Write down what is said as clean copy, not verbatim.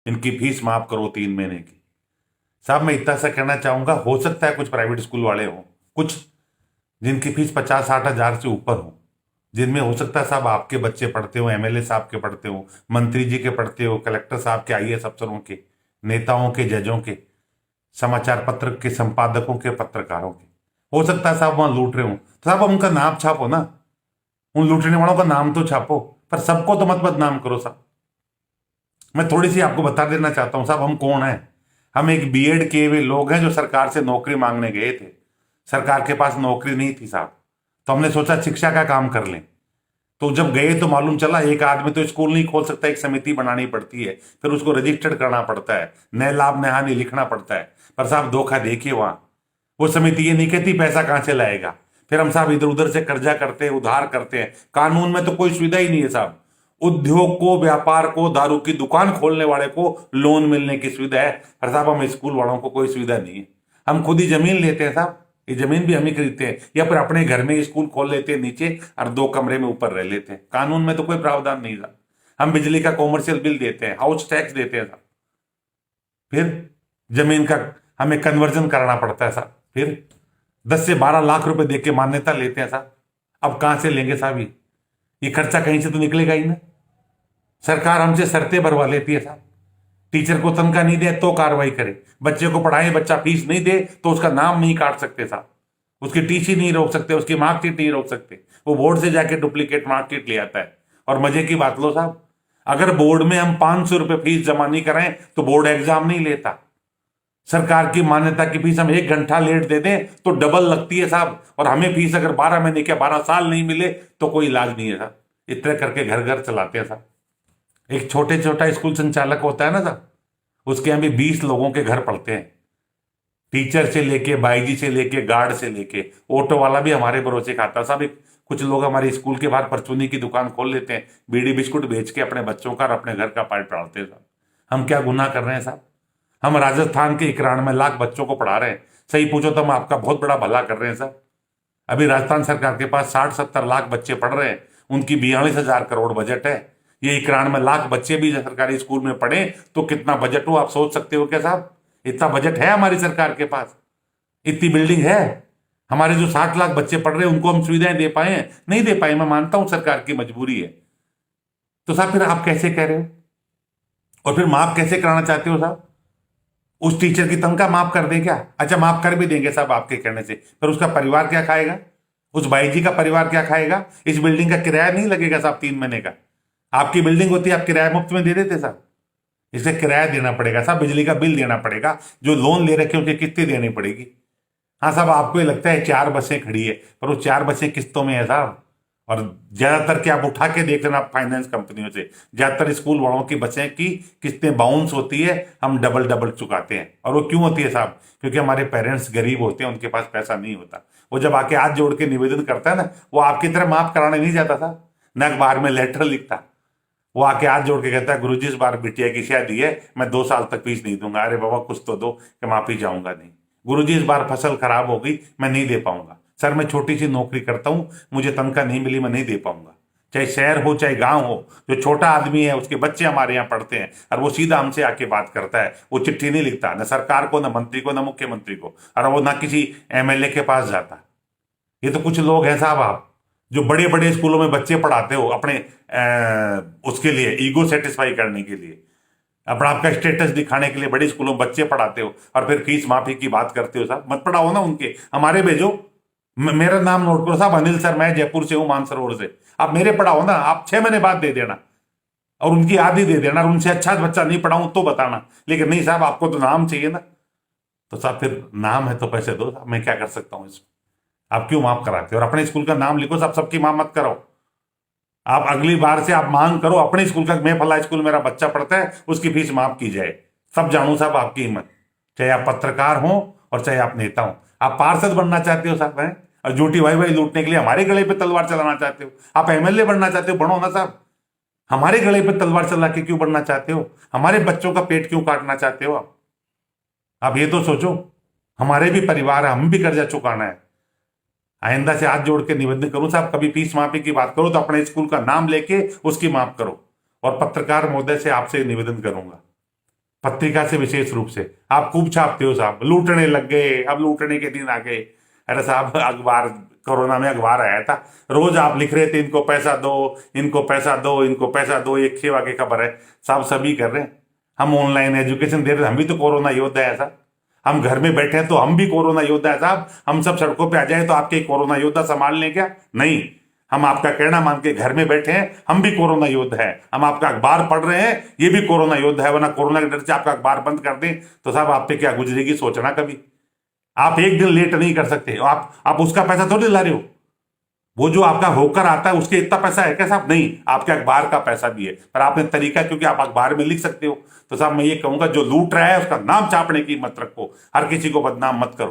इनकी फीस माफ करो 3 महीने की। साहब मैं इतना सा कहना चाहूंगा, हो सकता है कुछ प्राइवेट स्कूल वाले हों, कुछ जिनकी फीस 50-60 हजार से ऊपर हो, जिनमें हो सकता है साहब आपके बच्चे पढ़ते हो, एमएलए साहब के पढ़ते हो, मंत्री जी के पढ़ते हो, कलेक्टर साहब के, आईएएस अफसरों के, नेताओं के, जजों के, समाचार पत्र के संपादकों के, पत्रकारों के। हो सकता है साहब वहां लूट रहे हो, तो साहब उनका नाम छापो ना, उन लूटने वालों का नाम तो छापो, पर सबको तो मत बदनाम करो साहब। मैं थोड़ी सी आपको बता देना चाहता हूं साहब, हम कौन है। हम एक बीएड किए हुए लोग हैं जो सरकार से नौकरी मांगने गए थे। सरकार के पास नौकरी नहीं थी साहब, तो हमने सोचा शिक्षा का काम कर लें। तो जब गए तो मालूम चला एक आदमी तो स्कूल नहीं खोल सकता, एक समिति बनानी पड़ती है, फिर उसको रजिस्टर्ड करना पड़ता है, न लाभ न हानि लिखना पड़ता है। पर साहब धोखा देखिए वहां, वो समिति ये नहीं कहती पैसा कहां से लाएगा, फिर हम साहब इधर उधर से कर्जा करते हैं, उधार करते हैं। कानून में तो कोई सुविधा ही नहीं है साहब। उद्योग को, व्यापार को, दारू की दुकान खोलने वाले को लोन मिलने की सुविधा है, पर साहब हम स्कूल वालों को कोई सुविधा नहीं है। हम खुद ही जमीन लेते हैं साहब, ये जमीन भी हम ही खरीदते हैं, या फिर अपने घर में स्कूल खोल लेते हैं नीचे और 2 कमरे में ऊपर रह लेते हैं। कानून में तो कोई प्रावधान नहीं था। हम बिजली का कॉमर्शियल बिल देते हैं, हाउस टैक्स देते हैं साहब, फिर जमीन का हमें कन्वर्जन कराना पड़ता है साहब, फिर 10 से 12 लाख रुपए दे के मान्यता लेते हैं साहब। अब कहां से लेंगे साहब, ये खर्चा कहीं से तो निकलेगा ही ना। सरकार हमसे शर्तें भरवा लेती है साहब, टीचर को तनख्वाह नहीं दे तो कार्रवाई करे, बच्चे को पढ़ाए, बच्चा फीस नहीं दे तो उसका नाम नहीं काट सकते साहब, उसकी टीसी नहीं रोक सकते, उसकी मार्कशीट नहीं रोक सकते, वो बोर्ड से जाके डुप्लीकेट मार्कशीट ले आता है। और मजे की बात लो साहब, अगर बोर्ड में हम 500 रुपये फीस जमा नहीं करें तो बोर्ड एग्जाम नहीं लेता। सरकार की मान्यता की फीस हम 1 घंटा लेट दे दें तो डबल लगती है साहब, और हमें फीस अगर 12 महीने के 12 साल नहीं मिले तो कोई इलाज नहीं है साहब। इतने करके घर घर चलाते हैं साहब। एक छोटे छोटा स्कूल संचालक होता है ना साहब, उसके यहाँ भी 20 लोगों के घर पड़ते हैं, टीचर से लेके, बाईजी से लेके, गार्ड से लेके, ऑटो वाला भी हमारे भरोसे खाता साहब। एक कुछ लोग हमारे स्कूल के बाहर परचूनी की दुकान खोल लेते हैं, बीड़ी बिस्कुट बेच के अपने बच्चों का और अपने घर का पेट पालते हैं साहब। हम क्या गुनाह कर रहे हैं साहब। हम राजस्थान के 91 लाख बच्चों को पढ़ा रहे हैं, सही पूछो तो हम आपका बहुत बड़ा भला कर रहे हैं साहब। अभी राजस्थान सरकार के पास 60-70 लाख बच्चे पढ़ रहे हैं, उनकी 42,000 करोड़ बजट है। ये 91 लाख बच्चे भी सरकारी स्कूल में पढ़े तो कितना बजट हो आप सोच सकते हो क्या साहब। इतना बजट है हमारी सरकार के पास, इतनी बिल्डिंग है। हमारे जो 60 लाख बच्चे पढ़ रहे हैं उनको हम सुविधाएं दे पाए हैं? नहीं दे पाए। मैं मानता हूं सरकार की मजबूरी है। तो साहब फिर आप कैसे कह रहे हो, और फिर माफ कैसे कराना चाहते हो साहब? उस टीचर की तनख्वाह माफ कर दें क्या? अच्छा माफ कर भी देंगे साहब आपके कहने से, फिर उसका परिवार क्या खाएगा? उस भाई जी का परिवार क्या खाएगा? इस बिल्डिंग का किराया नहीं लगेगा साहब 3 महीने का। आपकी बिल्डिंग होती है, आप किराया मुफ्त में दे देते साहब। इसे किराया देना पड़ेगा साहब, बिजली का बिल देना पड़ेगा, जो लोन ले रखे उनकी किस्तें देनी पड़ेगी। हाँ साहब आपको ये लगता है 4 बसें खड़ी है, पर वो 4 बसें किस्तों में है साहब। और ज्यादातर के आप उठा के देख लेना फाइनेंस कंपनियों से, ज्यादातर स्कूल वालों की बसें की किस्तें बाउंस होती है, हम डबल डबल चुकाते हैं। और वो क्यों होती है साहब? क्योंकि हमारे पेरेंट्स गरीब होते हैं, उनके पास पैसा नहीं होता। वो जब आके हाथ जोड़ के निवेदन करता है ना, वो आपकी तरह माफ कराने नहीं जाता था, न अखबार में लेटर लिखता। वो आके हाथ जोड़ के कहता है गुरुजी इस बार बिटिया की शादी है, मैं 2 साल तक फीस नहीं दूंगा। अरे बाबा कुछ तो दो, कि माफी जाऊंगा नहीं। गुरुजी इस बार फसल खराब हो गई, मैं नहीं दे पाऊंगा। सर मैं छोटी सी नौकरी करता हूं, मुझे तनख्वाह नहीं मिली, मैं नहीं दे पाऊंगा। चाहे शहर हो चाहे गांव हो, जो छोटा आदमी है उसके बच्चे हमारे यहाँ पढ़ते हैं, और वो सीधा हमसे आके बात करता है। वो चिट्ठी नहीं लिखता, न सरकार को, न मंत्री को, न मुख्यमंत्री को, और वो ना किसी एमएलए के पास जाता। ये तो कुछ लोग हैं साहब आप, जो बड़े बड़े स्कूलों में बच्चे पढ़ाते हो अपने उसके लिए, ईगो सेटिस्फाई करने के लिए, अपना आपका स्टेटस दिखाने के लिए बड़े स्कूलों में बच्चे पढ़ाते हो, और फिर फीस माफी की बात करते हो। साहब मत पढ़ाओ ना उनके, हमारे भेजो। मेरा नाम नोट करो साहब, अनिल सर, मैं जयपुर से हूं, मानसरोवर से। आप मेरे पढ़ाओ ना, आप 6 महीने बाद दे देना, और उनकी आधी दे देना, और उनसे अच्छा बच्चा नहीं पढ़ाऊं तो बताना। लेकिन नहीं साहब, आपको तो नाम चाहिए ना। तो साहब फिर नाम है तो पैसे दो साहब, मैं क्या कर सकता हूँ इसमें? आप क्यों माफ कराते हो? और अपने स्कूल का नाम लिखो साहब, सबकी माफ मत करो। आप अगली बार से आप मांग करो अपने स्कूल का, मैं फला स्कूल मेरा बच्चा पढ़ता है, उसकी फीस माफ की जाए। सब जानू साहब आपकी हिम्मत, चाहे आप पत्रकार हो और चाहे आप नेता हो। आप पार्षद बनना चाहते हो साहब, हैं, और झूठी वाई वाई लूटने के लिए हमारे गले पे तलवार चलाना चाहते हो। आप एमएलए बनना चाहते हो, बनो ना साहब। हमारे गले पे तलवार चला के क्यों बनना चाहते हो? हमारे बच्चों का पेट क्यों काटना चाहते हो आप ये तो सोचो। हमारे भी परिवार है, हम भी कर्जा चुकाना है। आइंदा से हाथ जोड़ के निवेदन करूं साहब, कभी फीस माफी की बात करो तो अपने स्कूल का नाम लेके उसकी माफ करो। और पत्रकार महोदय से आपसे निवेदन करूंगा, पत्रिका से विशेष रूप से आप खूब छापते हो साहब, लूटने लग गए, अब लूटने के दिन आ गए। अरे साहब, अखबार, कोरोना में अखबार आया था, रोज आप लिख रहे थे इनको पैसा दो, इनको पैसा दो, इनको पैसा दो, एक सेवा की खबर है साहब, सभी कर रहे हैं। हम ऑनलाइन एजुकेशन दे रहे हैं, हम भी तो कोरोना योद्धा है साहब। हम घर में बैठे हैं तो हम भी कोरोना योद्धा है साहब। हम सब सड़कों पे आ जाए तो आपके कोरोना योद्धा संभाल लें क्या? नहीं, हम आपका कहना मान के घर में बैठे हैं, हम भी कोरोना योद्धा है। हम आपका अखबार पढ़ रहे हैं, ये भी कोरोना योद्धा है। वरना कोरोना के डर से आपका अखबार बंद कर दें तो साहब आप पे क्या गुजरेगी सोचना कभी। आप एक दिन लेट नहीं कर सकते, आप उसका पैसा थोड़ी ला रहे हो। वो जो आपका होकर आता है उसके इतना पैसा है क्या साहब? नहीं, आपके अखबार का पैसा भी है, पर आपने तरीका, क्योंकि आप अखबार में लिख सकते हो। तो साहब मैं ये कहूंगा, जो लूट रहा है उसका नाम छापने की मत रखो, हर किसी को बदनाम मत करो।